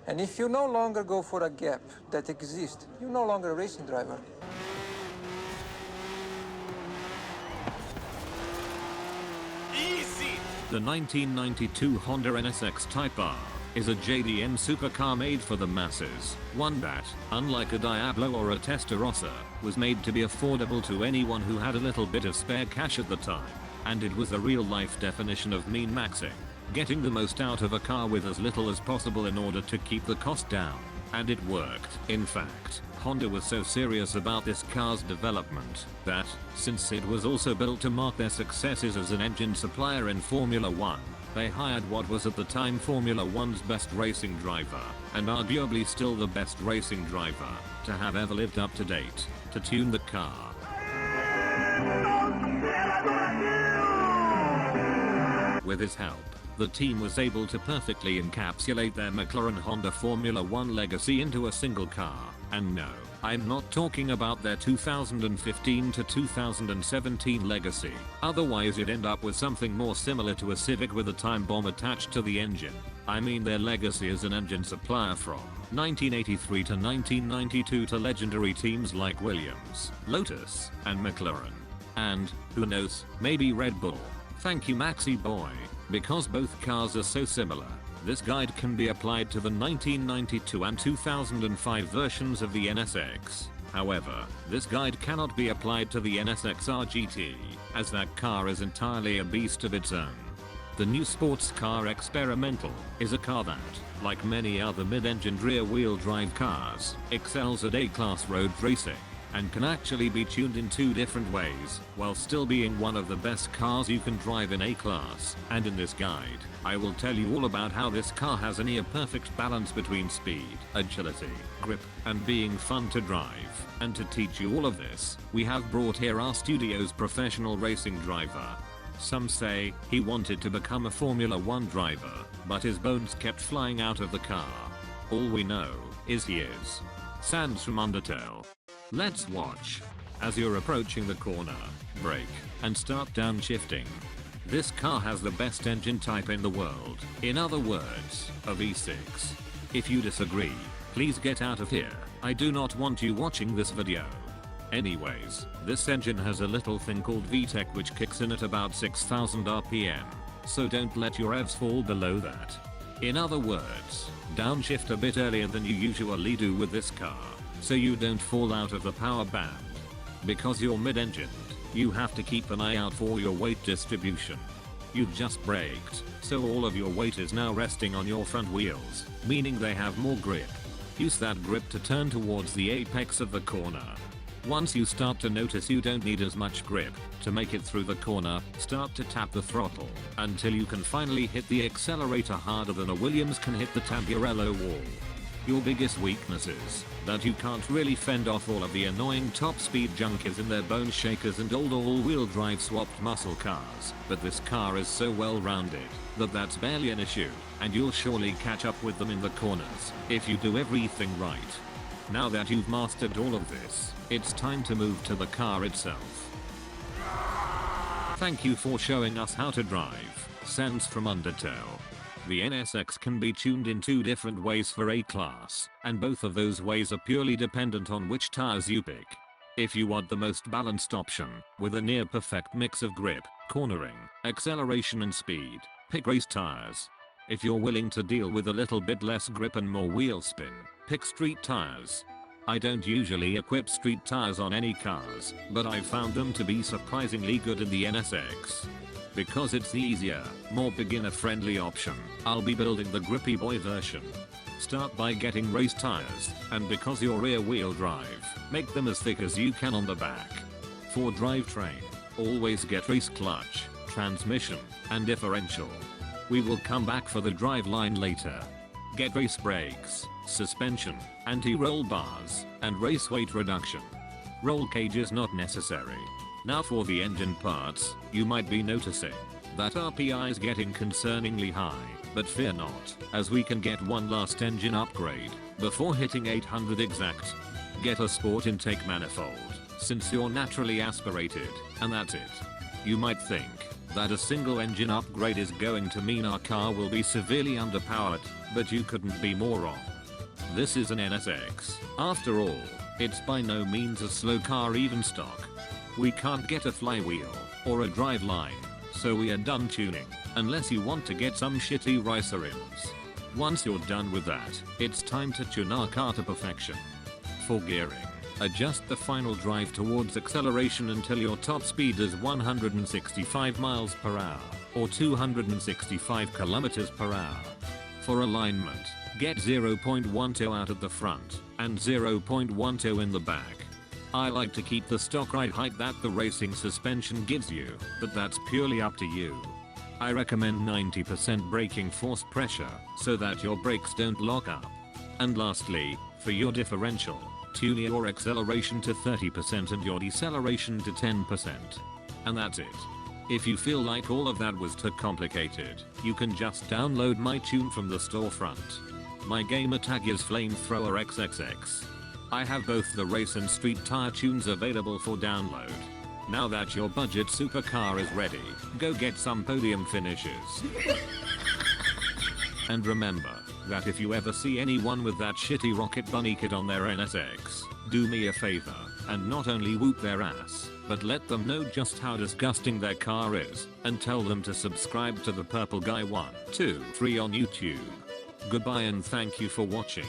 And if you no longer go for a gap that exists, you're no longer a racing driver. Easy! The 1992 Honda NSX Type R is a JDM supercar made for the masses, one that, unlike a Diablo or a Testarossa, was made to be affordable to anyone who had a little bit of spare cash at the time. And it was the real-life definition of min-maxing, getting the most out of a car with as little as possible in order to keep the cost down. And it worked. In fact, Honda was so serious about this car's development that, since it was also built to mark their successes as an engine supplier in Formula 1, they hired what was at the time Formula 1's best racing driver, and arguably still the best racing driver to have ever lived up to date, to tune the car. With his help, the team was able to perfectly encapsulate their McLaren Honda Formula 1 legacy into a single car. And no, I'm not talking about their 2015 to 2017 legacy, otherwise you'd end up with something more similar to a Civic with a time bomb attached to the engine. I mean their legacy as an engine supplier from 1983 to 1992 to legendary teams like Williams, Lotus, and McLaren. And, who knows, maybe Red Bull. Thank you Maxi boy. Because both cars are so similar, this guide can be applied to the 1992 and 2005 versions of the NSX. However, this guide cannot be applied to the NSX-R GT, as that car is entirely a beast of its own. The new sports car Experimental is a car that, like many other mid-engined rear-wheel drive cars, excels at A-class road racing, and can actually be tuned in two different ways, while still being one of the best cars you can drive in A-class. And in this guide, I will tell you all about how this car has a near-perfect balance between speed, agility, grip, and being fun to drive. And to teach you all of this, we have brought here our studio's professional racing driver. Some say he wanted to become a Formula 1 driver, but his bones kept flying out of the car. All we know is he is. Sans from Undertale. Let's watch. As you're approaching the corner, brake, and start downshifting. This car has the best engine type in the world, in other words, a V6. If you disagree, please get out of here, I do not want you watching this video. Anyways, this engine has a little thing called VTEC which kicks in at about 6,000 RPM, so don't let your revs fall below that. In other words, downshift a bit earlier than you usually do with this car, so you don't fall out of the power band. Because you're mid-engined, you have to keep an eye out for your weight distribution. You've just braked, so all of your weight is now resting on your front wheels, meaning they have more grip. Use that grip to turn towards the apex of the corner. Once you start to notice you don't need as much grip to make it through the corner, start to tap the throttle until you can finally hit the accelerator harder than a Williams can hit the Tamburello wall. Your biggest weakness is that you can't really fend off all of the annoying top speed junkies in their bone shakers and old all-wheel drive swapped muscle cars, but this car is so well rounded that that's barely an issue, and you'll surely catch up with them in the corners if you do everything right. Now that you've mastered all of this, it's time to move to the car itself. Thank you for showing us how to drive. Sans from Undertale. The NSX can be tuned in two different ways for A-class, and both of those ways are purely dependent on which tires you pick. If you want the most balanced option, with a near-perfect mix of grip, cornering, acceleration and speed, pick race tires. If you're willing to deal with a little bit less grip and more wheel spin, pick street tires. I don't usually equip street tires on any cars, but I've found them to be surprisingly good in the NSX. Because it's the easier, more beginner-friendly option, I'll be building the grippy boy version. Start by getting race tires, and because you're rear-wheel drive, make them as thick as you can on the back. For drivetrain, always get race clutch, transmission, and differential. We will come back for the driveline later. Get race brakes, suspension, anti-roll bars, and race weight reduction. Roll cage is not necessary. Now for the engine parts, you might be noticing that RPI is getting concerningly high, but fear not, as we can get one last engine upgrade before hitting 800 exact. Get a sport intake manifold, since you're naturally aspirated, and that's it. You might think that a single engine upgrade is going to mean our car will be severely underpowered, but you couldn't be more wrong. This is an NSX. After all, it's by no means a slow car even stock. We can't get a flywheel or a driveline, so we are done tuning, unless you want to get some shitty ricer rims. Once you're done with that, it's time to tune our car to perfection. For gearing, adjust the final drive towards acceleration until your top speed is 165 miles per hour or 265 kilometers per hour. For alignment, get 0.12 out at the front and 0.12 in the back. I like to keep the stock ride height that the racing suspension gives you, but that's purely up to you. I recommend 90% braking force pressure so that your brakes don't lock up. And lastly, for your differential, tune your acceleration to 30% and your deceleration to 10%. And that's it. If you feel like all of that was too complicated, you can just download my tune from the storefront. My gamer tag is Flamethrower XXX. I have both the race and street tire tunes available for download. Now that your budget supercar is ready, go get some podium finishes. And remember that if you ever see anyone with that shitty Rocket Bunny kit on their NSX, do me a favor and not only whoop their ass, but let them know just how disgusting their car is, and tell them to subscribe to the Purple Guy 1, 2, 3 on YouTube. Goodbye and thank you for watching.